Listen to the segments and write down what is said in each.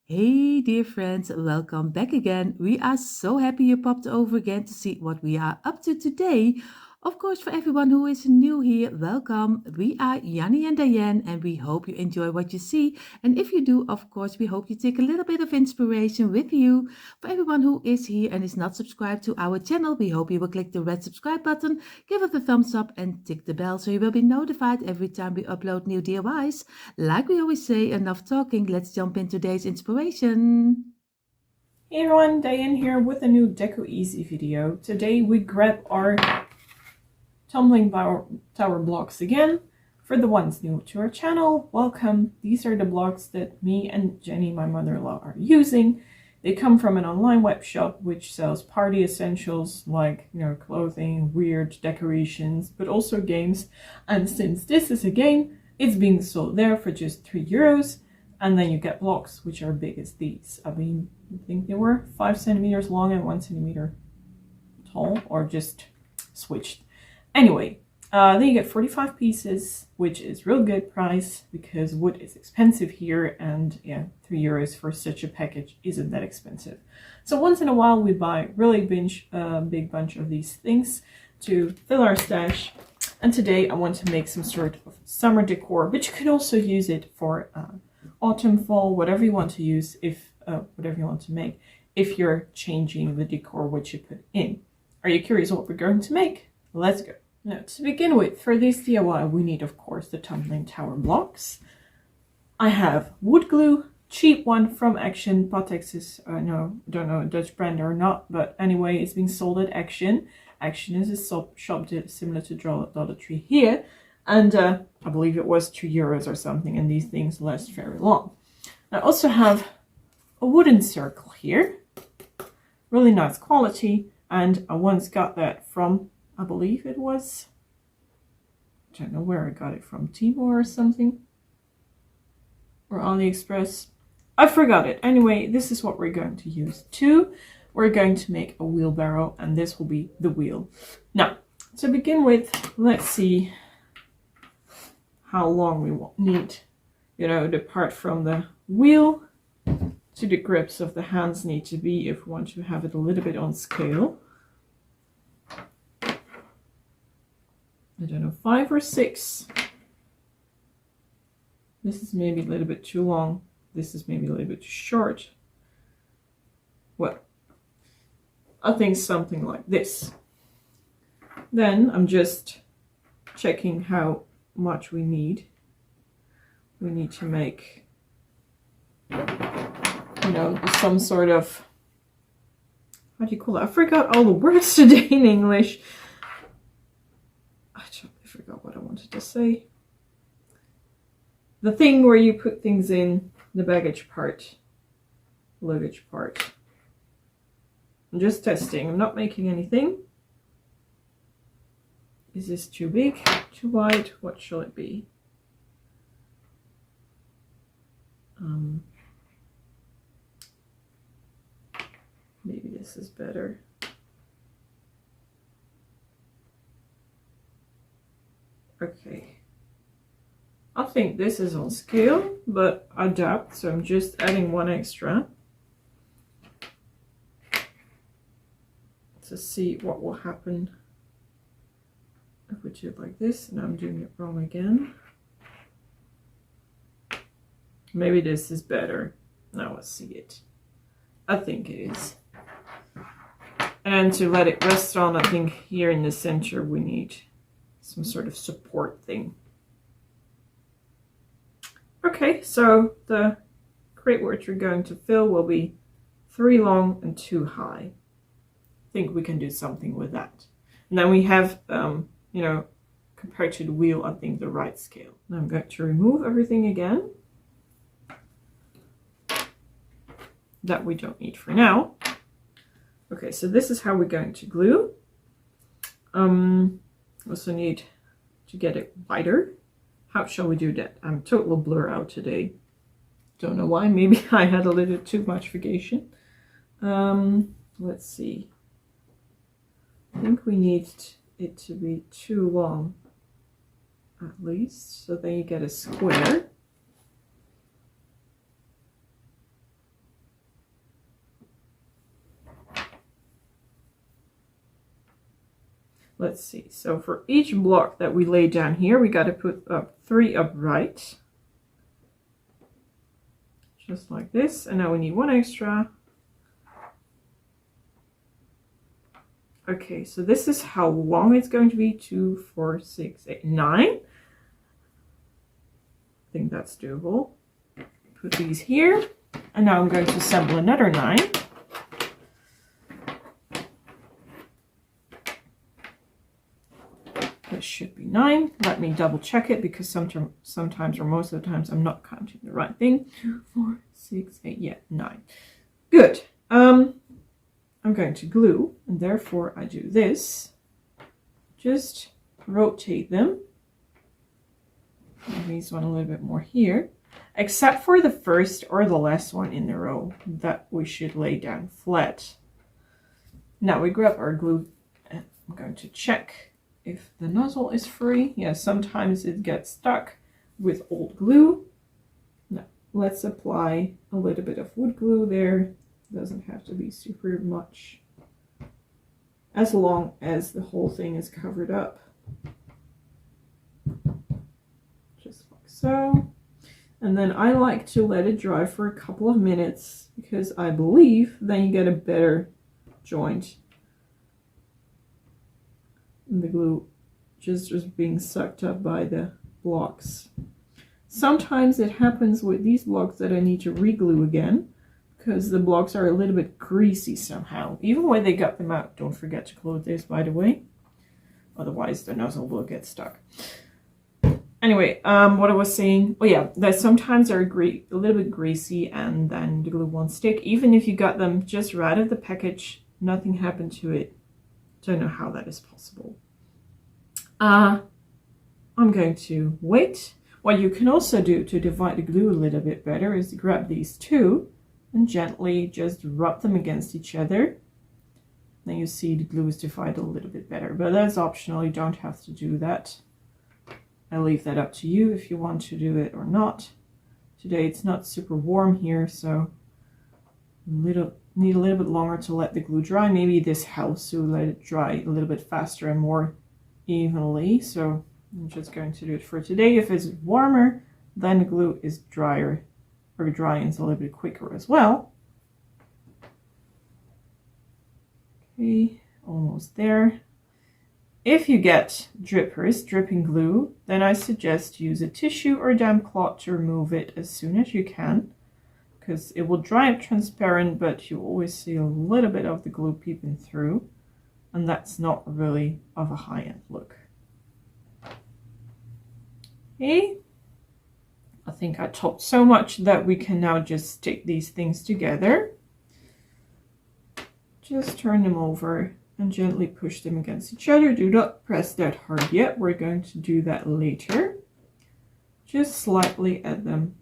Hey, dear friends, welcome back again. We are so happy you popped over again to see what we are up to today. Of course, for everyone who is new here, welcome. We are Janny and Dyanne, and we hope you enjoy what you see. And if you do, of course, we hope you take a little bit of inspiration with you. For everyone who is here and is not subscribed to our channel, we hope you will click the red subscribe button, give it a thumbs up, and tick the bell so you will be notified every time we upload new DIYs. Like we always say, enough talking, let's jump in today's inspiration. Hey everyone, Diane here with a new Deco Easy video. Today we grab our tumbling tower blocks again. For the ones new to our channel, welcome. These are the blocks that me and Jenny, my mother-in-law, are using. They come from an online web shop which sells party essentials like, clothing, weird decorations, but also games. And since this is a game, it's being sold there for just €3. And then you get blocks which are big as these. I think they were 5 centimeters long and 1 centimeter tall, or just switched. Anyway, then you get 45 pieces, which is real good price because wood is expensive here, and yeah, €3 for such a package isn't that expensive. So once in a while we buy really big bunch of these things to fill our stash. And today I want to make some sort of summer decor, but you can also use it for autumn, fall, whatever you want to use, if whatever you want to make, if you're changing the decor which you put in. Are you curious what we're going to make? Let's go. Now, to begin with, for this DIY, we need, of course, the tumbling tower blocks. I have wood glue, cheap one from Action. Patex is, no, don't know a Dutch brand or not, but anyway, it's being sold at Action. Action is a shop similar to Dollar Tree here. And I believe it was €2 or something, and these things last very long. I also have a wooden circle here, really nice quality, and I once got that from, I believe it was, I don't know where I got it from, Temu or something, or AliExpress. I forgot it. Anyway, this is what we're going to use too. We're going to make a wheelbarrow, and this will be the wheel. Now, to begin with, let's see how long we need. The part from the wheel to the grips of the hands need to be, if we want to have it a little bit on scale, I don't know, 5 or 6. This is maybe a little bit too long. This is maybe a little bit too short. Well, I think something like this. Then I'm just checking how much we need. We need to make, some sort of, how do you call it? I forgot all the words today in English. I totally forgot what I wanted to say. The thing where you put things in, the luggage part. I'm just testing. I'm not making anything. Is this too big? Too wide? What shall it be? Maybe this is better. Okay. I think this is on scale, but I doubt, so I'm just adding 1 extra to see what will happen if we do it like this. And I'm doing it wrong again. Maybe this is better. Now let's see it. I think it is. And then to let it rest on, I think here in the center we need some sort of support thing. Okay, so the crate which we're going to fill will be 3 long and 2 high. I think we can do something with that. And then we have, compared to the wheel, I think the right scale. Now I'm going to remove everything again that we don't need for now. Okay, so this is how we're going to glue. Also need to get it wider. How shall we do that? I'm total blur out today. Don't know why. Maybe I had a little too much vacation. Let's see. I think we need it to be too long. at least, so then you get a square. Let's see, so for each block that we lay down here, we got to put up 3 upright. Just like this, and now we need 1 extra. Okay, so this is how long it's going to be, 2, 4, 6, 8, 9. I think that's doable. Put these here, and now I'm going to assemble another 9. This should be 9. Let me double check it because sometimes or most of the times I'm not counting the right thing. 2, 4, 6, 8, yeah, 9. Good. I'm going to glue, and therefore I do this. Just rotate them. These one a little bit more here, except for the first or the last one in the row that we should lay down flat. Now we grab our glue, and I'm going to check if the nozzle is free. Yeah, sometimes it gets stuck with old glue. Now let's apply a little bit of wood glue there. Doesn't have to be super much, as long as the whole thing is covered up. Just like so. And then I like to let it dry for a couple of minutes because I believe then you get a better joint. And the glue just being sucked up by the blocks. Sometimes it happens with these blocks that I need to re-glue again because the blocks are a little bit greasy somehow. Even when they got them out, don't forget to close this, by the way. Otherwise the nozzle will get stuck. Anyway, what I was saying, oh yeah, that sometimes they're a little bit greasy and then the glue won't stick. Even if you got them just right out of the package, nothing happened to it. Don't know how that is possible. I'm going to wait. What you can also do to divide the glue a little bit better is grab these two and gently just rub them against each other. Then you see the glue is divided a little bit better, but that's optional. You don't have to do that. I leave that up to you if you want to do it or not. Today it's not super warm here, so need a little bit longer to let the glue dry. Maybe this helps to let it dry a little bit faster and more evenly. So I'm just going to do it for today. If it's warmer, then the glue is drier, or dries a little bit quicker as well. Okay, almost there. If you get dripping glue, then I suggest use a tissue or damp cloth to remove it as soon as you can, because it will dry up transparent, but you always see a little bit of the glue peeping through, and that's not really of a high-end look. Okay, I think I talked so much that we can now just stick these things together. Just turn them over and gently push them against each other. Do not press that hard yet. We're going to do that later. Just slightly add them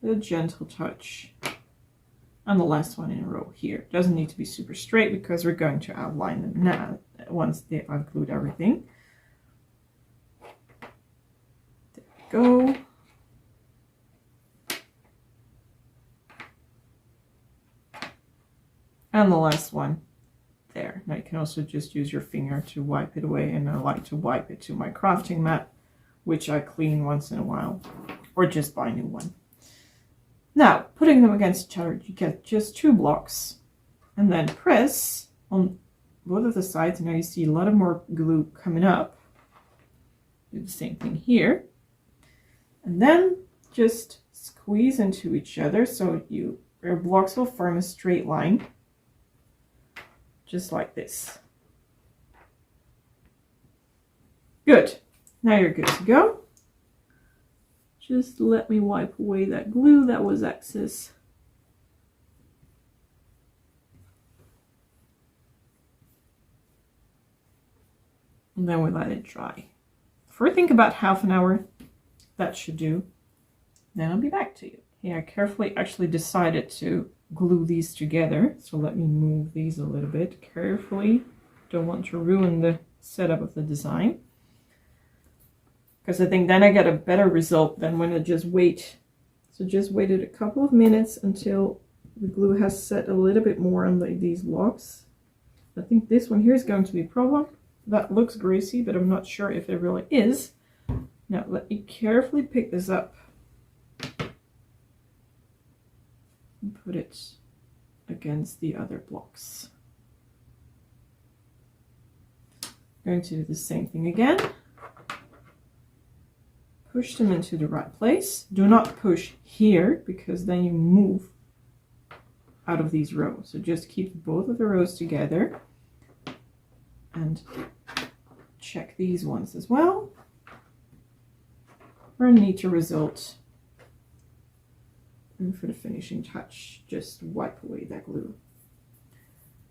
with a gentle touch. And the last one in a row here. Doesn't need to be super straight because we're going to outline them now once I've glued everything. There we go. And the last one there. Now you can also just use your finger to wipe it away, and I like to wipe it to my crafting mat, which I clean once in a while, or just buy a new one. Now, putting them against each other, you get just 2 blocks, and then press on both of the sides. Now you see a lot of more glue coming up. Do the same thing here, and then just squeeze into each other so your blocks will form a straight line. Just like this. Good. Now you're good to go. Just let me wipe away that glue that was excess. And then we let it dry. For think about half an hour, that should do. Then I'll be back to you. Here, I carefully actually decided to glue these together, so let me move these a little bit carefully. Don't want to ruin the setup of the design. because I think then I get a better result than when I just wait. So just waited a couple of minutes until the glue has set a little bit more on these blocks. I think this one here is going to be a problem. That looks greasy, but I'm not sure if it really is. Now let me carefully pick this up and put it against the other blocks. Going to do the same thing again. Push them into the right place. Do not push here because then you move out of these rows. So just keep both of the rows together and check these ones as well for a neater result. And for the finishing touch, just wipe away that glue.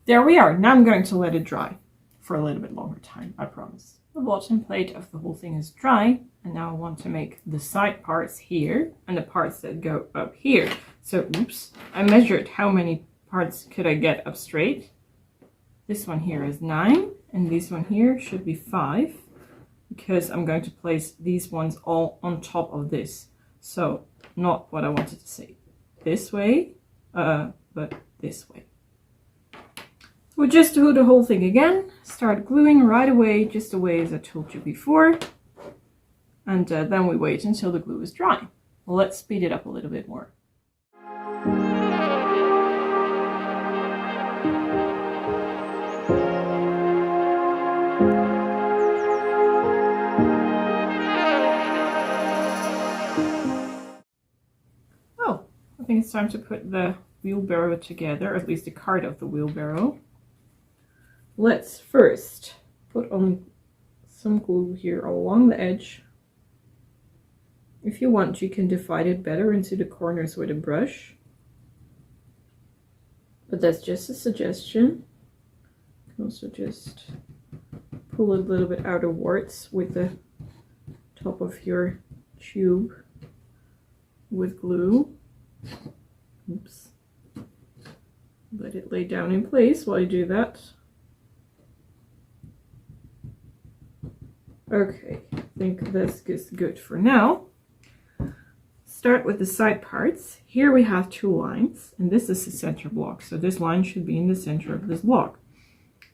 There we are. Now I'm going to let it dry for a little bit longer time, I promise. The bottom plate of the whole thing is dry, and now I want to make the side parts here and the parts that go up here. So, oops, I measured how many parts could I get up straight. This one here is 9, and this one here should be 5, because I'm going to place these ones all on top of this. So, not what I wanted to say. This way, but this way. We'll just do the whole thing again. Start gluing right away, just the way as I told you before. And then we wait until the glue is dry. Well, let's speed it up a little bit more. Oh, I think it's time to put the wheelbarrow together, or at least the card of the wheelbarrow. Let's first put on some glue here along the edge. If you want, you can divide it better into the corners with a brush, but that's just a suggestion. You can also just pull a little bit outwards with the top of your tube with glue. Oops. Let it lay down in place while you do that. Okay, I think this is good for now. Start with the side parts. Here we have 2 lines, and this is the center block. So this line should be in the center of this block.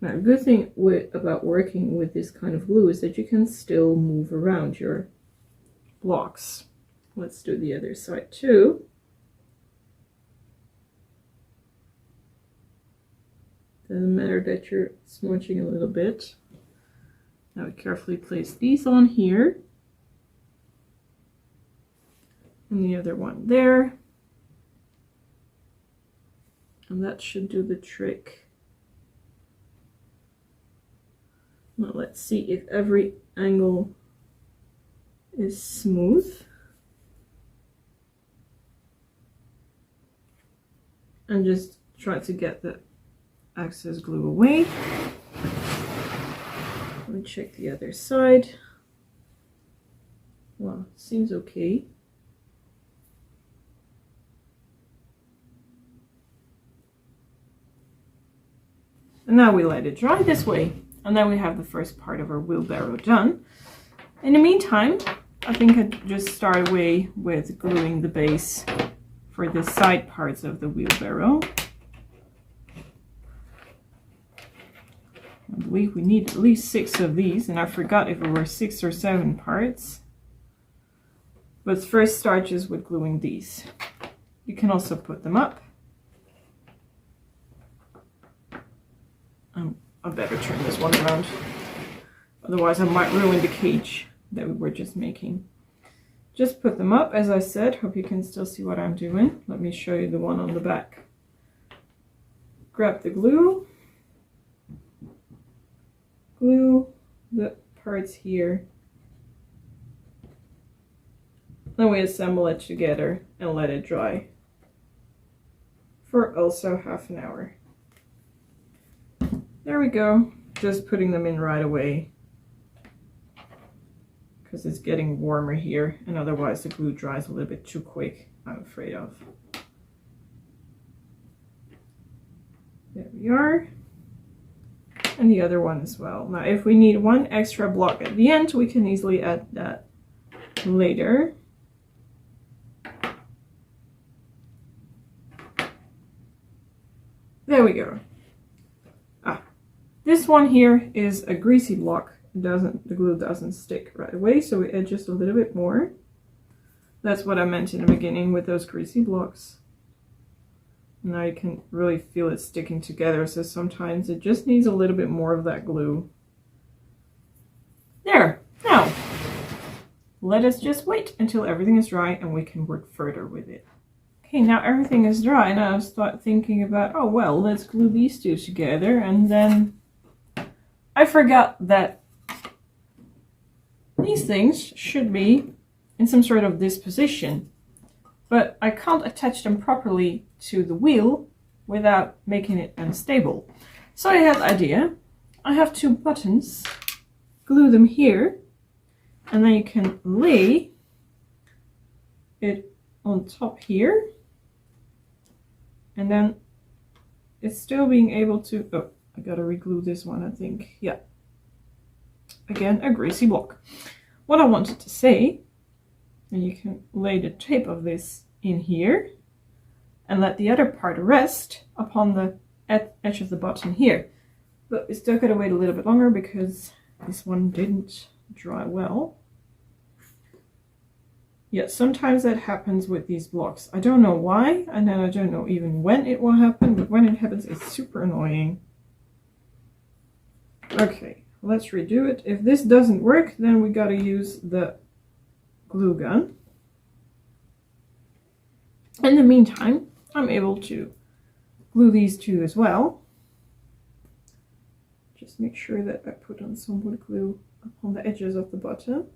Now, a good thing about working with this kind of glue is that you can still move around your blocks. Let's do the other side too. Doesn't matter that you're smudging a little bit. Now we carefully place these on here. And the other one there. And that should do the trick. Now let's see if every angle is smooth. And just try to get the excess glue away. Let me check the other side. Well, seems okay. And now we let it dry this way. And then we have the first part of our wheelbarrow done. In the meantime, I think I'd just start away with gluing the base for the side parts of the wheelbarrow. I believe we need at least 6 of these, and I forgot if it were 6 or 7 parts. But first start just with gluing these. You can also put them up. I better turn this one around, otherwise I might ruin the cage that we were just making. Just put them up, as I said. Hope you can still see what I'm doing. Let me show you the one on the back. Grab the glue. Glue the parts here. Then we assemble it together and let it dry for also half an hour. There we go. Just putting them in right away because it's getting warmer here, and otherwise the glue dries a little bit too quick, I'm afraid of. There we are. And the other one as well. Now if we need one extra block at the end, we can easily add that later. There we go. This one here is a greasy block. The glue doesn't stick right away, so we add just a little bit more. That's what I meant in the beginning with those greasy blocks. Now you can really feel it sticking together, so sometimes it just needs a little bit more of that glue. There! Now, let us just wait until everything is dry and we can work further with it. Okay, now everything is dry and I start thinking about, oh well, let's glue these two together, and then I forgot that these things should be in some sort of this position, but I can't attach them properly to the wheel without making it unstable. So I had the idea. I have two buttons, glue them here, and then you can lay it on top here, and then it's still being able to, oh, I gotta reglue this one, I think. Yeah. Again, a greasy block. What I wanted to say, and you can lay the tape of this in here and let the other part rest upon the edge of the button here. But we still gotta wait a little bit longer because this one didn't dry well. Yeah, sometimes that happens with these blocks. I don't know why, and then I don't know even when it will happen, but when it happens, it's super annoying. Okay, let's redo it. If this doesn't work, then we gotta use the glue gun. In the meantime, I'm able to glue these two as well. Just make sure that I put on some wood glue upon the edges of the button.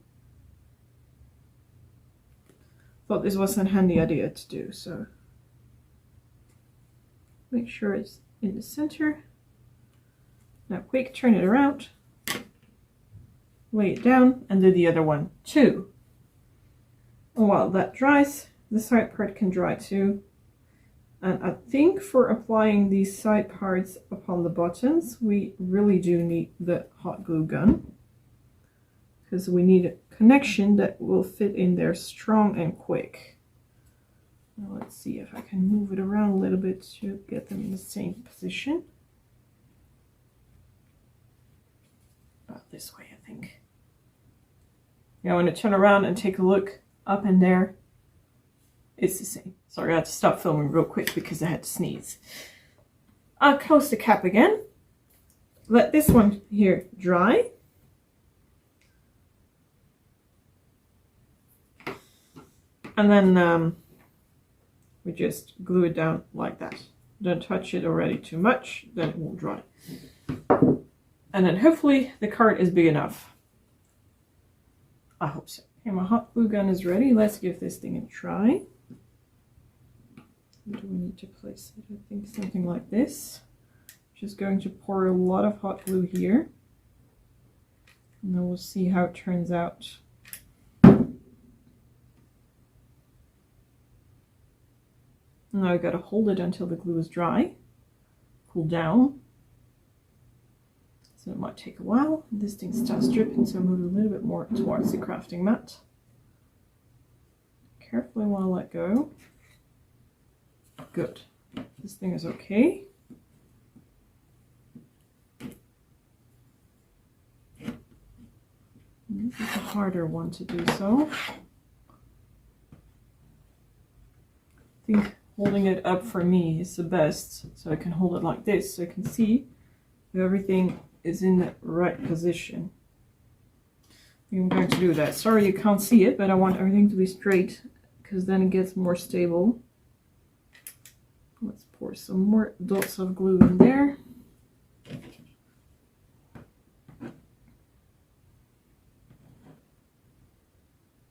Thought this was a handy idea to do, so make sure it's in the center. Now quick, turn it around, lay it down, and do the other one too. And while that dries, the side part can dry too. And I think for applying these side parts upon the buttons, we really do need the hot glue gun, because we need a connection that will fit in there strong and quick. Now let's see if I can move it around a little bit to get them in the same position. About this way, I think. Yeah, when I turn around and take a look up in there, it's the same. Sorry, I had to stop filming real quick because I had to sneeze. I'll close the cap again. Let this one here dry. And then we just glue it down like that. Don't touch it already too much, then it won't dry. And then hopefully the card is big enough. I hope so. Okay, my hot glue gun is ready. Let's give this thing a try. Where do we need to place it? I think something like this. Just going to pour a lot of hot glue here. And then we'll see how it turns out. Now I've got to hold it until the glue is dry, cool down. So it might take a while. This thing starts dripping, so move a little bit more towards the crafting mat. Carefully want to let go. Good. This thing is okay. And this is a harder one to do so. I think holding it up for me is the best, so I can hold it like this so I can see if everything is in the right position. I'm going to do that. Sorry you can't see it, but I want everything to be straight because then it gets more stable. Let's pour some more dots of glue in there.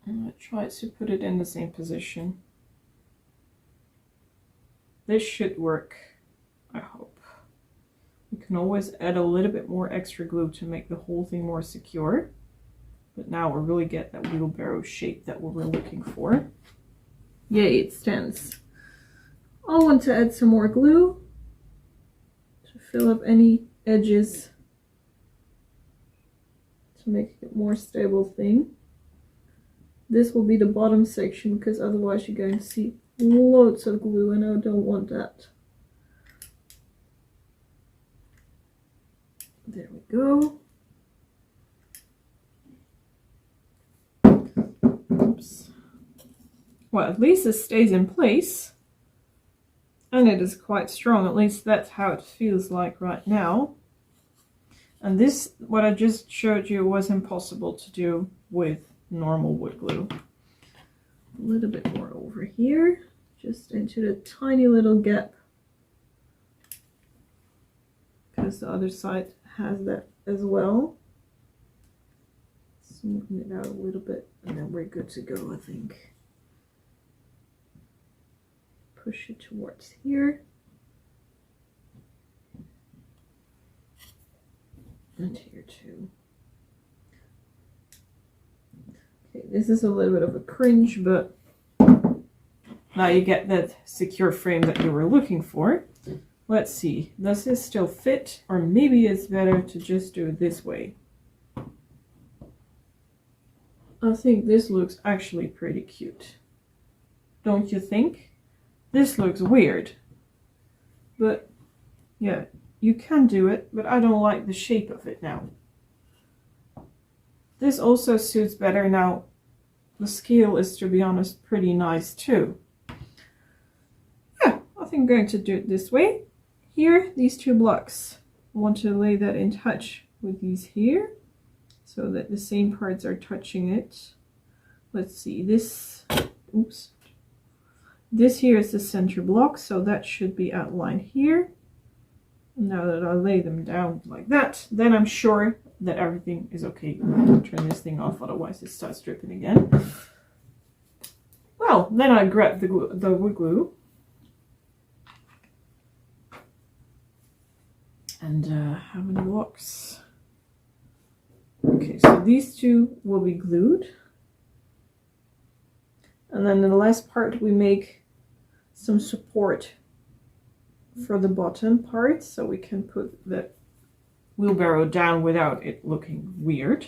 And I try to put it in the same position. This should work, I hope. You can always add a little bit more extra glue to make the whole thing more secure. But now we'll really get that wheelbarrow shape that we're looking for. Yay, it stands. I'll want to add some more glue to fill up any edges to make it a more stable thing. this will be the bottom section, because otherwise you're going to see loads of glue, and I don't want that. There we go. Oops. Well, at least it stays in place. And it is quite strong, at least that's how it feels like right now. And this, what I just showed you, was impossible to do with normal wood glue. A little bit more over here, just into the tiny little gap, because the other side has that as well. Smoothen it out a little bit, and then we're good to go, I think. Push it towards here. And here too. Okay, this is a little bit of a cringe, but now you get that secure frame that you were looking for. Let's see, does this still fit? Or maybe it's better to just do it this way. I think this looks actually pretty cute. Don't you think? This looks weird. But yeah, you can do it, but I don't like the shape of it now. This also suits better now. The scale is, to be honest, pretty nice too. Yeah, I think I'm going to do it this way. Here, these two blocks, I want to lay that in touch with these here, so that the same parts are touching it. Let's see, this, oops. This here is the center block, so that should be outlined here. Now that I lay them down like that, then I'm sure that everything is okay. Turn this thing off, otherwise it starts dripping again. Well, then I grab the wood glue. And how many blocks? Okay, so these two will be glued. And then in the last part we make some support for the bottom part, so we can put the wheelbarrow down without it looking weird.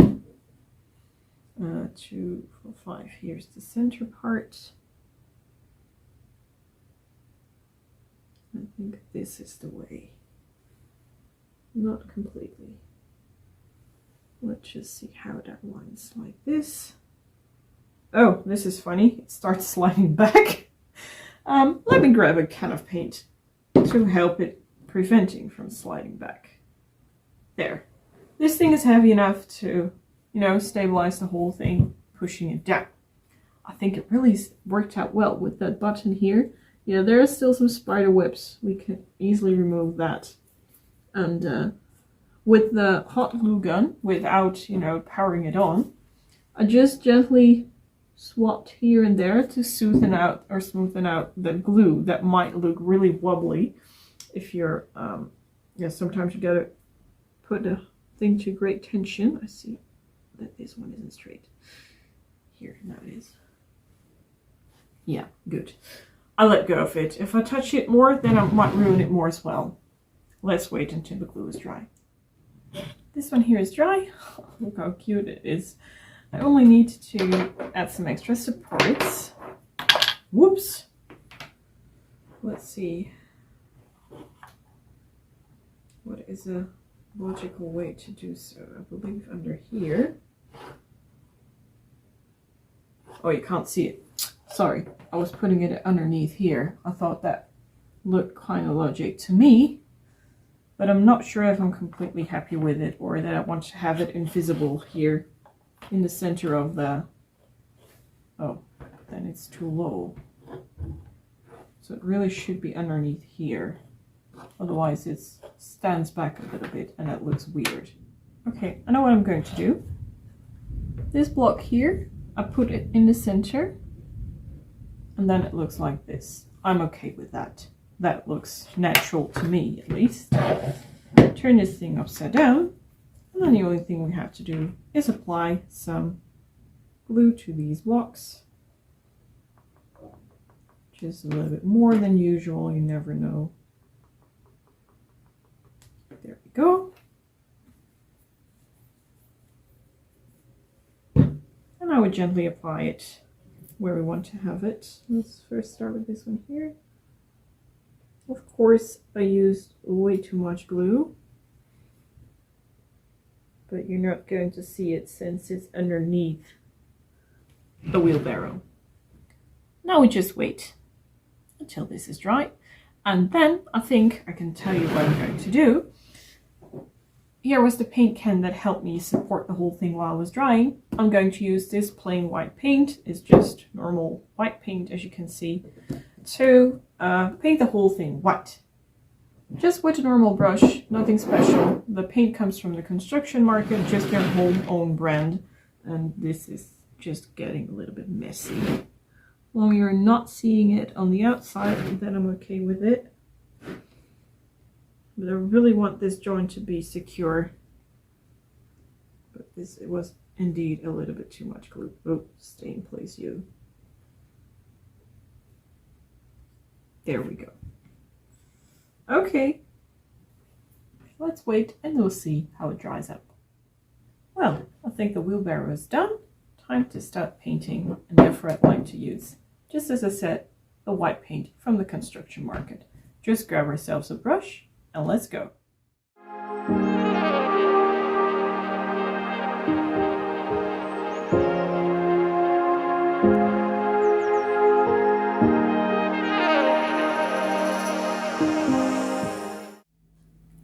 2, 4, 5. Here's the center part. I think this is the way. Not completely. Let's just see how that lines like this. Oh, this is funny. It starts sliding back. Let me grab a can of paint to help it preventing from sliding back. There. This thing is heavy enough to, you know, stabilize the whole thing, pushing it down. I think it really worked out well with that button here. Yeah, there are still some spider webs. We can easily remove that. And with the hot glue gun, without, you know, powering it on, I just gently swapped here and there to smoothen out the glue that might look really wobbly if you're yeah, sometimes you gotta put the thing to great tension. I see that this one isn't straight. Here, now it is. Yeah, good. I let go of it. If I touch it more, then I might ruin it more as well. Let's wait until the glue is dry. This one here is dry. Look how cute it is. I only need to add some extra supports. Whoops. Let's see. What is a logical way to do so? I believe under here. Oh, you can't see it. Sorry, I was putting it underneath here. I thought that looked kind of logic to me, but I'm not sure if I'm completely happy with it, or that I want to have it invisible here in the center of the... Oh, then it's too low. So it really should be underneath here. Otherwise it stands back a little bit and that looks weird. Okay, I know what I'm going to do. This block here, I put it in the center, and then it looks like this. I'm okay with that. That looks natural to me, at least. Turn this thing upside down, and then the only thing we have to do is apply some glue to these blocks. Just a little bit more than usual, you never know. There we go. And I would gently apply it where we want to have it. Let's first start with this one here. Of course, I used way too much glue, but you're not going to see it since it's underneath the wheelbarrow. Now we just wait until this is dry, and then I think I can tell you what I'm going to do. Here was the paint can that helped me support the whole thing while I was drying. I'm going to use this plain white paint. It's just normal white paint, as you can see, to paint the whole thing white. Just with a normal brush, nothing special. The paint comes from the construction market, just their own brand, and this is just getting a little bit messy. As long as you're not seeing it on the outside, then I'm okay with it. But I really want this joint to be secure. But it was indeed a little bit too much glue. Oh, stay in place, you. There we go. Okay. Let's wait and we'll see how it dries up. Well, I think the wheelbarrow is done. Time to start painting, and therefore I'd like to use, just as I said, the white paint from the construction market. Just grab ourselves a brush and let's go.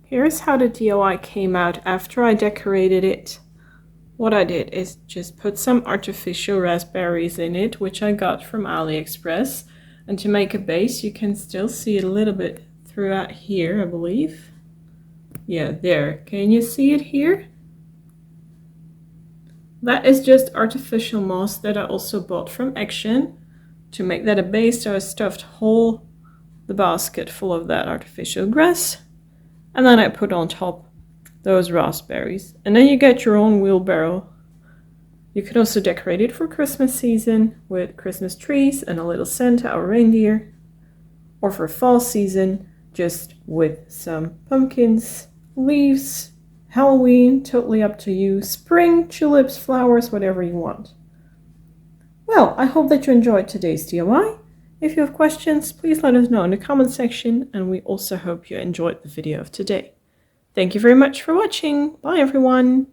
Here's how the DIY came out after I decorated it. What I did is just put some artificial raspberries in it, which I got from AliExpress. And to make a base, you can still see it a little bit throughout here, I believe. Yeah, there. Can you see it here? That is just artificial moss that I also bought from Action. To make that a base, so I stuffed the basket full of that artificial grass. And then I put on top those raspberries. And then you get your own wheelbarrow. You could also decorate it for Christmas season with Christmas trees and a little Santa or reindeer. Or for fall season, just with some pumpkins, leaves, Halloween, totally up to you. Spring, tulips, flowers, whatever you want. Well, I hope that you enjoyed today's DIY. If you have questions, please let us know in the comment section, and we also hope you enjoyed the video of today. Thank you very much for watching. Bye everyone!